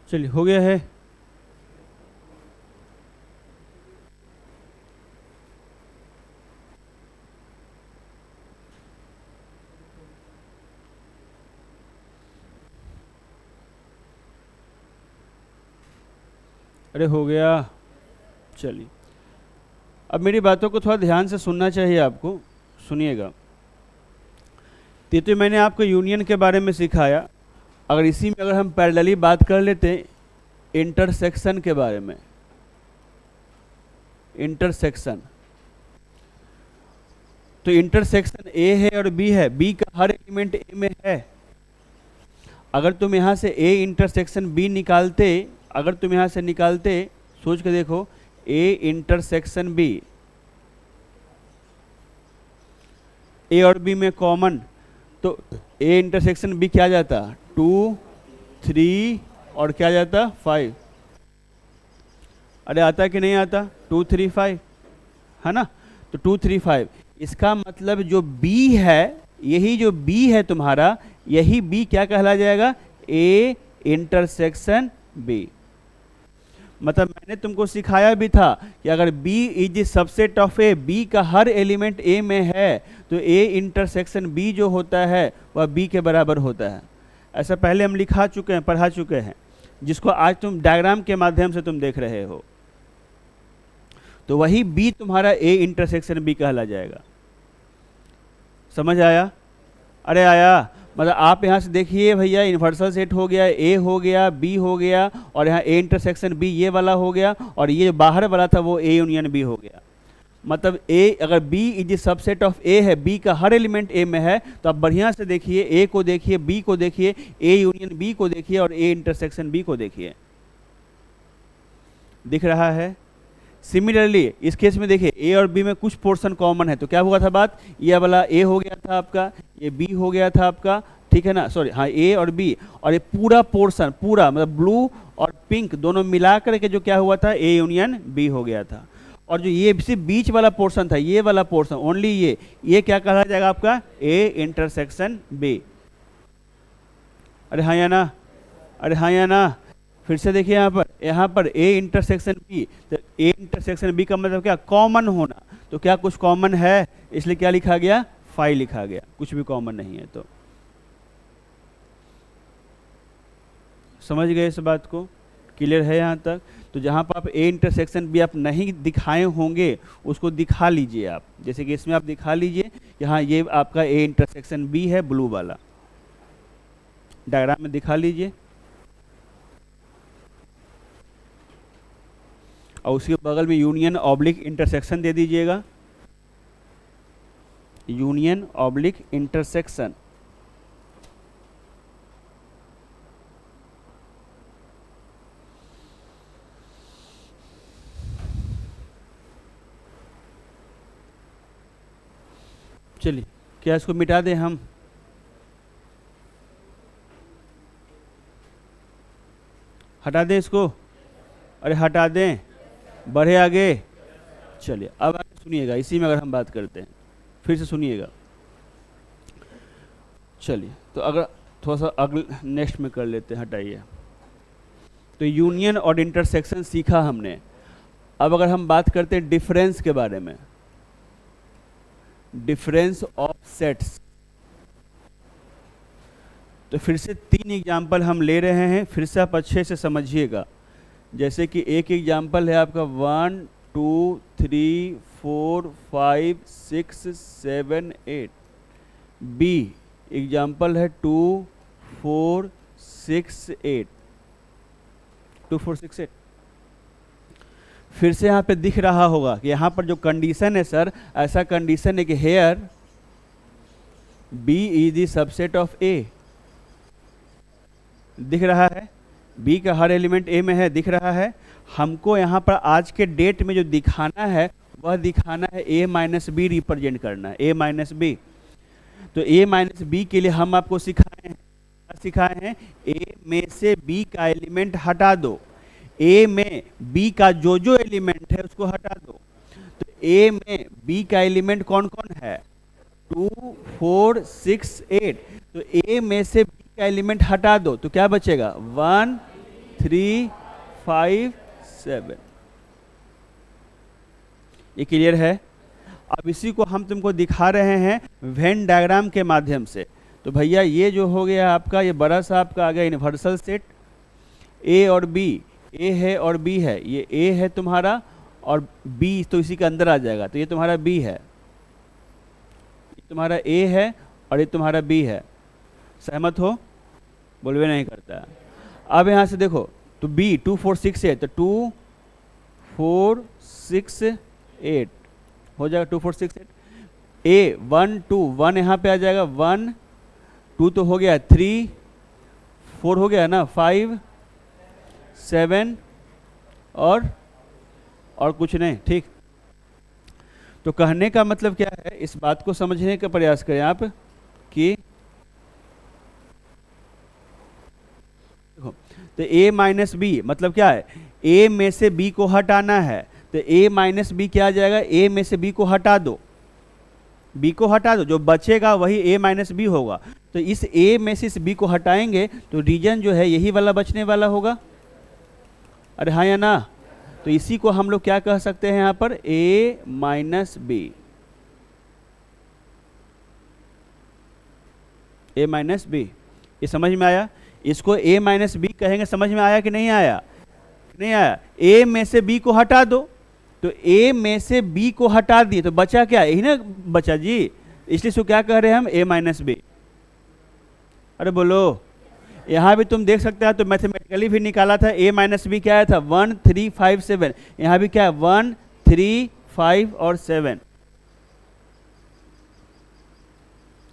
Speaker 1: चलिए हो गया है। अरे हो गया। चलिए अब मेरी बातों को थोड़ा ध्यान से सुनना चाहिए आपको, सुनिएगा। तो मैंने आपको यूनियन के बारे में सिखाया। अगर इसी में अगर हम पैरेलली बात कर लेते इंटरसेक्शन के बारे में, इंटरसेक्शन, तो इंटरसेक्शन ए है और बी है, बी का हर एलिमेंट ए में है। अगर तुम यहां से ए इंटरसेक्शन बी निकालते, अगर तुम यहां से निकालते, सोच के देखो, ए इंटरसेक्शन बी, ए और बी में कॉमन, तो ए इंटरसेक्शन बी क्या जाता, 2 3 और क्या जाता 5। अरे आता कि नहीं आता, 2 3 5 है ना, तो 2 3 5। इसका मतलब जो बी है, यही जो बी है तुम्हारा, यही बी क्या कहला जाएगा, ए इंटरसेक्शन बी। मतलब मैंने तुमको सिखाया भी था कि अगर B is the subset of A, B का हर एलिमेंट A में है, तो A इंटरसेक्शन B जो होता है वह B के बराबर होता है। ऐसा पहले हम लिखा चुके हैं, पढ़ा चुके हैं, जिसको आज तुम डायग्राम के माध्यम से तुम देख रहे हो। तो वही B तुम्हारा A इंटरसेक्शन B कहला जाएगा। समझ आया? अरे आया। मतलब आप यहाँ से देखिए भैया, यूनिवर्सल सेट हो गया, ए हो गया, बी हो गया, और यहाँ ए इंटरसेक्शन बी ये वाला हो गया, और ये जो बाहर वाला था वो ए यूनियन बी हो गया। मतलब ए, अगर B is the subset of A है, बी का हर एलिमेंट ए में है, तो आप बढ़िया से देखिए, ए को देखिए, बी को देखिए, ए यूनियन बी को देखिए, और ए इंटरसेक्शन बी को देखिए। दिख रहा है? सिमिलरली इस केस में देखिए, ए और बी में कुछ पोर्शन कॉमन है, तो क्या हुआ था बात, ये वाला ए हो गया था आपका, ये बी हो गया था आपका, ठीक है ना, सॉरी हाँ, ए और बी, और ये पूरा पोर्शन, पूरा मतलब ब्लू और पिंक दोनों मिला करके जो क्या हुआ था, ए यूनियन बी हो गया था। और जो ये सिर्फ बीच वाला पोर्शन था, ये वाला पोर्शन ओनली, ये क्या कहा जाएगा आपका, ए इंटरसेक्शन बी। अरे हाँ या ना, अरे हाँ या ना। फिर से देखिए यहाँ पर ए इंटरसेक्शन बी, तो ए इंटरसेक्शन बी का मतलब क्या, कॉमन होना। तो क्या कुछ कॉमन है, इसलिए क्या लिखा गया, 5 लिखा गया, कुछ भी कॉमन नहीं है। तो समझ गए इस बात को, क्लियर है यहाँ तक? तो जहाँ पर आप ए इंटरसेक्शन बी आप नहीं दिखाए होंगे, उसको दिखा लीजिए आप। जैसे कि इसमें आप दिखा लीजिए कि हाँ ये आपका ए इंटरसेक्शन बी है, ब्लू वाला, डायग्राम में दिखा लीजिए। और उसके बगल में यूनियन ऑब्लिक इंटरसेक्शन दे दीजिएगा, यूनियन ऑब्लिक इंटरसेक्शन। चलिए, क्या इसको मिटा दें हम? हटा दें इसको? अरे हटा दें, बढ़े आगे। चलिए अब आगे सुनिएगा, इसी में अगर हम बात करते हैं, फिर से सुनिएगा। चलिए तो अगर थोड़ा सा अगले नेक्स्ट में कर लेते हैं, हटाइए। तो यूनियन और इंटरसेक्शन सीखा हमने। अब अगर हम बात करते हैं डिफरेंस के बारे में, डिफरेंस ऑफ सेट्स, तो फिर से 3 एग्जाम्पल हम ले रहे हैं, फिर से आप अच्छे से समझिएगा। जैसे कि एक एग्जाम्पल है आपका 1 2 3 4 5 6 7 8। बी एग्जाम्पल है 2 4 6 8, 2 4 6 8। फिर से यहाँ पे दिख रहा होगा कि यहाँ पर जो कंडीशन है सर, ऐसा कंडीशन है कि here B is the subset of A. दिख रहा है, बी का हर एलिमेंट ए में है, दिख रहा है। हमको यहाँ पर आज के डेट में जो दिखाना है, वह दिखाना है ए माइनस बी रिप्रेजेंट करना है, ए माइनस बी। तो ए माइनस बी के लिए हम आपको सिखाए हैं, क्या सिखाए हैं, ए में से बी का एलिमेंट हटा दो, ए में बी का जो जो एलिमेंट है उसको हटा दो। तो ए में बी का एलिमेंट कौन कौन है, 2 4 6 8। तो ए में से बी का एलिमेंट हटा दो, तो क्या बचेगा, 1 3 5 7। ये क्लियर है? अब इसी को हम तुमको दिखा रहे हैं वेन डायग्राम के माध्यम से। तो भैया ये जो हो गया आपका, ये बड़ा सा आपका आ गया यूनिवर्सल सेट ए और बी, ए है और बी है, ये ए है तुम्हारा और बी तो इसी के अंदर आ जाएगा, तो ये तुम्हारा बी है, ये तुम्हारा ए है और ये तुम्हारा बी है। सहमत हो? बोलवे नहीं करता। अब यहाँ से देखो तो बी 2 4 6 8, तो 2 4 6 8 हो जाएगा, 2 4 6 8। ए 1 2 1 यहाँ पे आ जाएगा, 1 2 तो हो गया, 3 4 हो गया ना, 5 7 और कुछ नहीं। ठीक, तो कहने का मतलब क्या है, इस बात को समझने का प्रयास करें आप कि तो a माइनस बी मतलब क्या है, a में से b को हटाना है, तो a माइनस बी क्या आ जाएगा, a में से b को हटा दो, b को हटा दो, जो बचेगा वही a माइनस बी होगा। तो इस a में से इस b को हटाएंगे तो रीजन जो है यही वाला बचने वाला होगा। अरे हाँ या ना? तो इसी को हम लोग क्या कह सकते हैं यहाँ पर, a minus B, a minus B. ये समझ में आया? इसको a माइनस बी कहेंगे, समझ में आया कि नहीं आया? नहीं आया? a में से b को हटा दो, तो a में से b को हटा दिए तो बचा क्या, यही ना बचा जी, इसलिए इसको क्या कह रहे हैं हम, a माइनस बी। अरे बोलो, यहाँ भी तुम देख सकते हो, तो मैथमेटिकली भी निकाला था, a माइनस बी क्या आया था, 1 3 5 7। यहाँ भी क्या है, 1 3 5 और 7।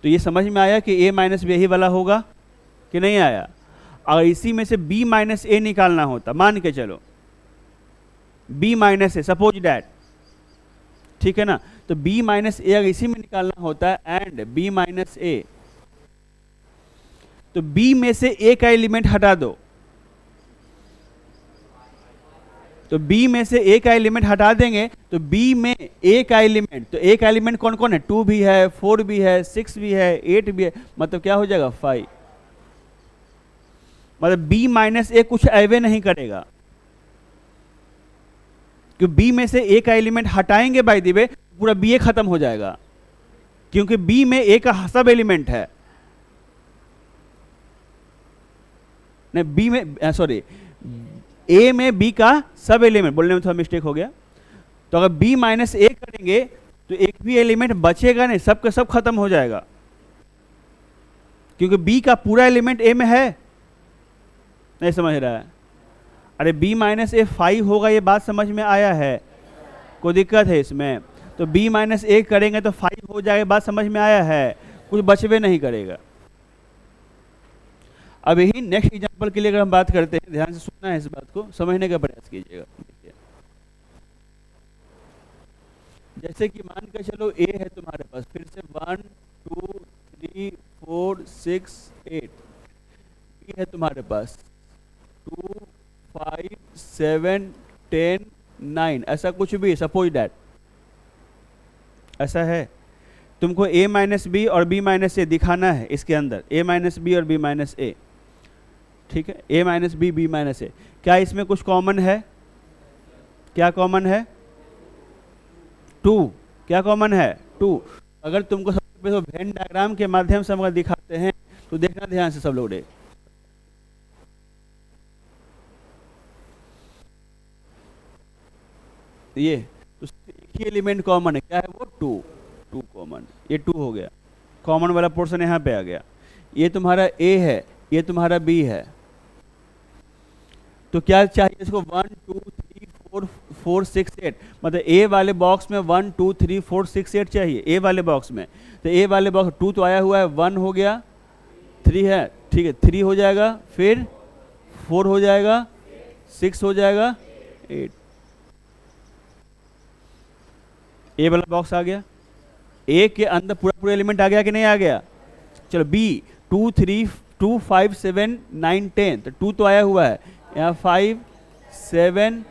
Speaker 1: तो ये समझ में आया कि a माइनस बी यही वाला होगा कि नहीं आया? अगर इसी में से b माइनस ए निकालना होता, मान के चलो b minus A, suppose that, ठीक है ना, तो b माइनस ए अगर इसी में निकालना होता है एंड b माइनस ए, तो b में से a का एलिमेंट हटा दो, तो b में से a का एलिमेंट हटा देंगे तो b में a का एलिमेंट, तो a का एलिमेंट कौन कौन है, 2 भी है, 4 भी है, 6 भी है, 8 भी है, मतलब क्या हो जाएगा, 5। मतलब b माइनस ए कुछ ऐवे नहीं करेगा, क्योंकि b में से a का एलिमेंट हटाएंगे बाय द वे, पूरा b खत्म हो जाएगा, क्योंकि b में a का सब एलिमेंट है, नहीं b में, सॉरी, a में b का सब एलिमेंट, बोलने में थोड़ा मिस्टेक हो गया। तो अगर b माइनस ए करेंगे तो एक भी एलिमेंट बचेगा नहीं, सब का सब खत्म हो जाएगा, क्योंकि b का पूरा एलिमेंट a में है। नहीं समझ रहा है? अरे b माइनस ए 5 होगा, ये बात समझ में आया है? कोई दिक्कत है इसमें? तो b माइनस ए करेंगे तो 5 हो जाएगा, बात समझ में आया है? कुछ बचवे नहीं करेगा। अब यही नेक्स्ट एग्जांपल के लिए अगर हम बात करते हैं, ध्यान से सुनना है, इस बात को समझने का प्रयास कीजिएगा। जैसे कि मान के चलो a है तुम्हारे पास, फिर से 1 2 3 4 6 8, b है तुम्हारे पास 2 5 7 10 9, ऐसा कुछ भी, सपोज दैट ऐसा है। तुमको a माइनस बी और b माइनस ए दिखाना है इसके अंदर, a माइनस बी और b माइनस ए, ठीक है, a minus B B minus A. क्या इसमें कुछ कॉमन है? क्या कॉमन है? 2। क्या कॉमन है? 2। अगर तुमको सबसे पहले वेन डायग्राम के माध्यम से हम अगर दिखाते हैं तो देखना ध्यान से सब लोग, ये तो एक ही एलिमेंट कॉमन है, क्या है वो, 2 कॉमन, ये 2 हो गया, कॉमन वाला पोर्शन यहाँ पे आ गया। ये तुम्हारा a है, ये तुम्हारा b है, तो क्या चाहिए इसको, 1 2 3 4 4 6 8, मतलब a वाले बॉक्स में 1 2 3 4 6 8 चाहिए, a वाले बॉक्स में। तो a वाले बॉक्स 2 तो आया हुआ है, 1 हो गया, 3 है, ठीक है, 3 हो जाएगा, फिर 4 हो जाएगा, 6 हो जाएगा, 8। ए वाला बॉक्स आ गया, ए के अंदर पूरा एलिमेंट आ गया कि नहीं आ गया? चलो बी 2 3 2 5 7 9 10, तो 2 तो आया हुआ है, यहाँ 5 7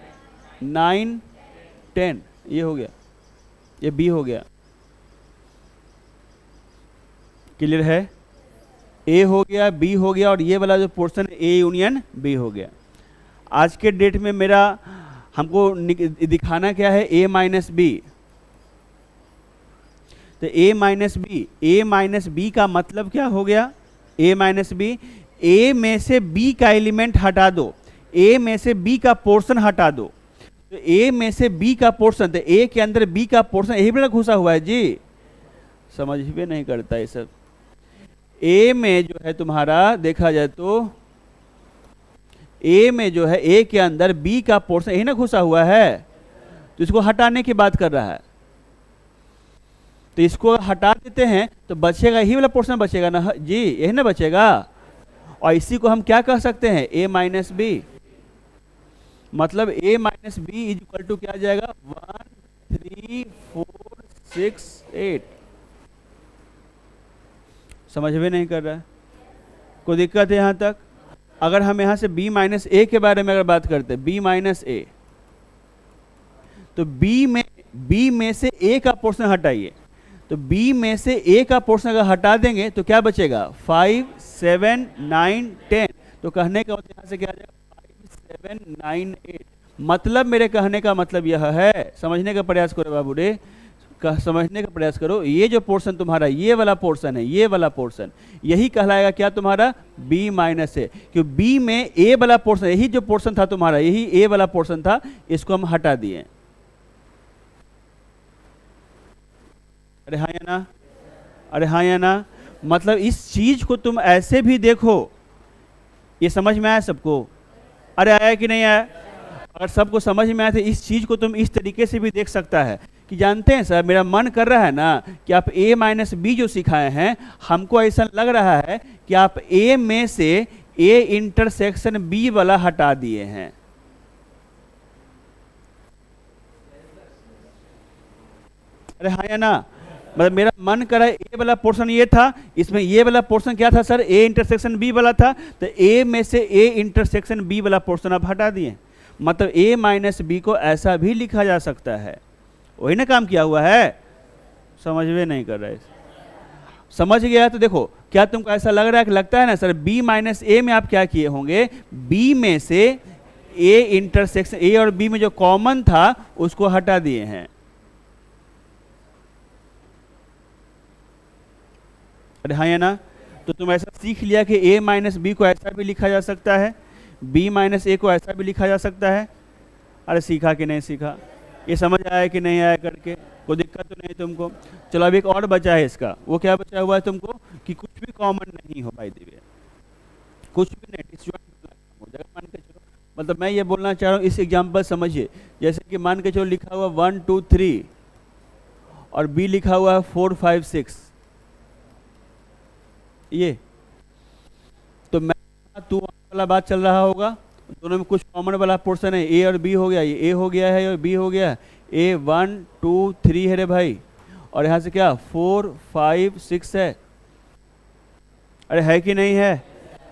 Speaker 1: 9 10, ये हो गया, ये बी हो गया। क्लियर है? ए हो गया, बी हो गया, और ये वाला जो पोर्शन ए यूनियन बी हो गया। आज के डेट में मेरा हमको दिखाना क्या है, a माइनस बी। तो a माइनस बी का मतलब क्या हो गया, a माइनस बी, a में से b का एलिमेंट हटा दो, a में से b का पोर्शन हटा दो। तो a में से b का पोर्शन, तो a के अंदर b का पोर्शन यही में घुसा हुआ है जी, समझ भी नहीं करता ये सब। a में जो है तुम्हारा देखा जाए तो a में जो है a के अंदर b का पोर्शन यही ना घुसा हुआ है, तो इसको हटाने की बात कर रहा है। तो इसको हटा देते हैं तो बचेगा यही वाला पोर्शन बचेगा ना जी, यही ना बचेगा। और इसी को हम क्या कह सकते हैं, a माइनस बी। मतलब a minus B is equal to क्या आ जाएगा, 1 3 4 6 8। समझ में नहीं कर रहा है, कोई दिक्कत है यहाँ तक? अगर हम यहाँ से b माइनस ए के बारे में अगर बात करते हैं, b माइनस ए, तो b में से a का पोर्शन हटाइए। तो b में से a का पोर्शन अगर हटा देंगे तो क्या बचेगा, 5 7 9 10। तो कहने का मतलब यहाँ से क्या आ जाएगा, 5 7 9 8। मतलब मेरे कहने का मतलब यह है, समझने का प्रयास करो बाबू रे, समझने का प्रयास करो। ये जो पोर्शन तुम्हारा ये वाला पोर्शन है, ये वाला पोर्शन यही कहलाएगा क्या तुम्हारा, b माइनस ए। क्योंकि b में a वाला पोर्शन, यही जो पोर्शन था तुम्हारा, यही a वाला पोर्शन था, इसको हम हटा दिए। अरे हाँ या ना, अरे हाँ या ना। मतलब इस चीज को तुम ऐसे भी देखो, ये समझ में आया सबको? अरे आया कि नहीं आया? अगर सबको समझ में आया तो इस चीज को तुम इस तरीके से भी देख सकता है कि जानते हैं सर, मेरा मन कर रहा है ना कि आप a माइनस बी जो सिखाए हैं, हमको ऐसा लग रहा है कि आप a में से a इंटरसेक्शन b वाला हटा दिए हैं। अरे हाँ या ना? मतलब मेरा मन कर रहा है ए वाला पोर्शन ये था, इसमें ये वाला पोर्शन क्या था सर, ए इंटरसेक्शन बी वाला था, तो ए में से ए इंटरसेक्शन बी वाला पोर्शन आप हटा दिए। मतलब ए माइनस बी को ऐसा भी लिखा जा सकता है, वही ना काम किया हुआ है। समझ में नहीं कर रहा है? समझ गया तो देखो, क्या तुमको ऐसा लग रहा है कि लगता है ना सर बी माइनस ए में आप क्या किए होंगे, बी में से ए इंटरसेक्शन, ए और बी में जो कॉमन था उसको हटा दिए हैं। अरे हाँ या ना? तो तुम ऐसा सीख लिया कि a माइनस बी को ऐसा भी लिखा जा सकता है, b माइनस ए को ऐसा भी लिखा जा सकता है। अरे सीखा कि नहीं सीखा? ये समझ आया कि नहीं आया करके? कोई दिक्कत तो नहीं तुमको? चलो अब एक और बचा है इसका, वो क्या बचा हुआ है तुमको कि कुछ भी कॉमन नहीं हो भाई दिव्य, कुछ भी नहीं हो जाएगा। मान के चलो, मतलब मैं ये बोलना चाह रहा हूँ, इस एग्जाम्पल समझिए। जैसे कि मान के चलो लिखा हुआ 1 2 3 और b लिखा हुआ है 4 5 6, ये तो मैं तू वाला बात चल रहा होगा, दोनों में कुछ कॉमन वाला पोर्शन है, ए और बी हो गया, ये ए हो गया है और बी हो गया, ए 1 2 3 है रे भाई, और यहाँ से क्या 4 5 6 है। अरे है कि नहीं है?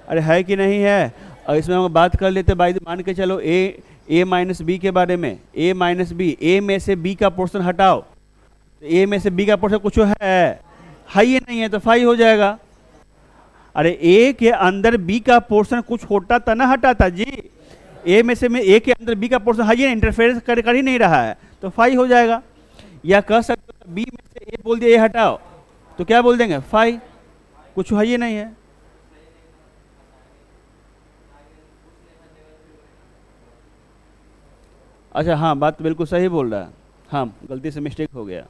Speaker 1: अरे है कि नहीं है? और इसमें हम बात कर लेते भाई, मान के चलो ए माइनस बी के बारे में, ए माइनस बी, ए में से बी का पोर्शन हटाओ, तो ए में से बी का पोर्शन कुछ है ही नहीं है, तो 5 हो जाएगा। अरे ए के अंदर बी का पोर्शन कुछ होता था ना, हटाता जी, ए में से में ए के अंदर बी का पोर्शन है, इंटरफेरेंस कर ही नहीं रहा है, तो 5 हो जाएगा। या कह सकते हो बी में से ए बोल दिया ए हटाओ, तो क्या बोल देंगे 5, कुछ है ही नहीं है। अच्छा हाँ, बात तो बिल्कुल सही बोल रहा है, हाँ गलती से मिस्टेक हो गया।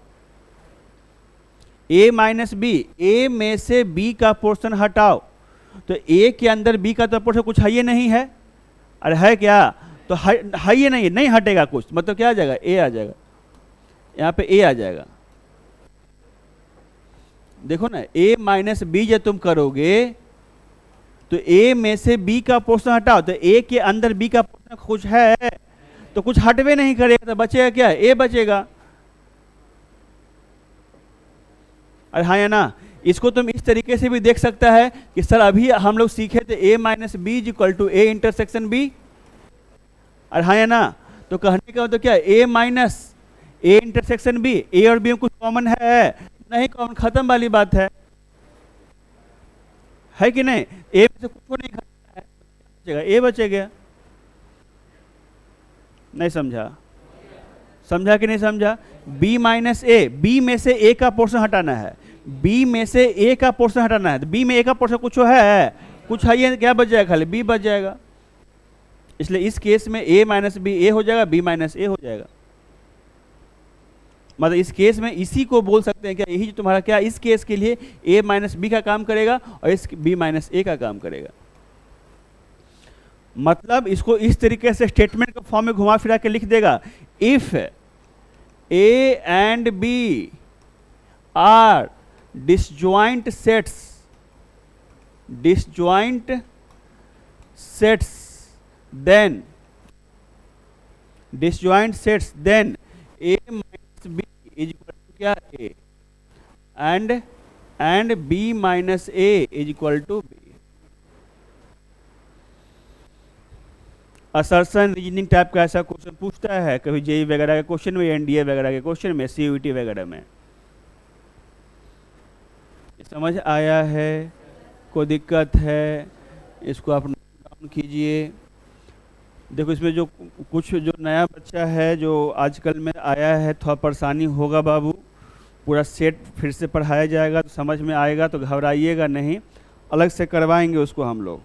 Speaker 1: a माइनस बी, ए में से b का पोर्शन हटाओ, तो a के अंदर b का तो पोर्शन कुछ है ही नहीं है। अरे है क्या? तो है ही नहीं, नहीं हटेगा कुछ, मतलब क्या आ जाएगा, a आ जाएगा, यहाँ पे a आ जाएगा। देखो ना, a माइनस बी जब तुम करोगे तो a में से b का पोर्शन हटाओ, तो a के अंदर b का पोर्शन कुछ है, तो कुछ हटवे नहीं करेगा, तो बचेगा क्या, a बचेगा। अरे हाँ या ना? इसको तुम इस तरीके से भी देख सकता है कि सर अभी हम लोग सीखे थे a minus B is equal to A intersection B. अरे हाँ या ना? तो कहने का मतलब क्या, a minus A intersection B, A और बी में कुछ कॉमन है नहीं, कॉमन, खत्म वाली बात है कि नहीं? ए में से कुछ नहीं खत्म है, बचेगा, ए बचेगा। नहीं समझा? समझा कि नहीं समझा? b माइनस ए, बी में से ए का पोर्शन हटाना है, बी में से ए का पोर्शन हटाना है, तो बी में ए का पोर्शन कुछ है, कुछ है, ये क्या बच जाएगा? खाली बी बच जाएगा। इसलिए इस केस में a माइनस बी ए हो जाएगा, b माइनस ए हो जाएगा। मतलब इस केस में इसी को बोल सकते हैं क्या, यही जो तुम्हारा क्या इस केस के लिए a माइनस बी का काम करेगा और इस b माइनस ए का काम करेगा। मतलब इसको इस तरीके से स्टेटमेंट के फॉर्म में घुमा फिरा के लिख देगा, if a and b are disjoint sets then a minus b is equal to क्या, a and b minus a is equal to b। Assertion reasoning type का ऐसा क्वेश्चन पूछता है कभी जेई वगैरह के क्वेश्चन में, एनडीए वगैरह के क्वेश्चन में, सीयूईटी वगैरह में। समझ आया है? कोई दिक्कत है? इसको आप नोट डाउन कीजिए। देखो इसमें जो कुछ जो नया बच्चा है जो आजकल में आया है, थोड़ा परेशानी होगा बाबू, पूरा सेट फिर से पढ़ाया जाएगा तो समझ में आएगा, तो घबराइएगा नहीं, अलग से करवाएंगे उसको हम लोग।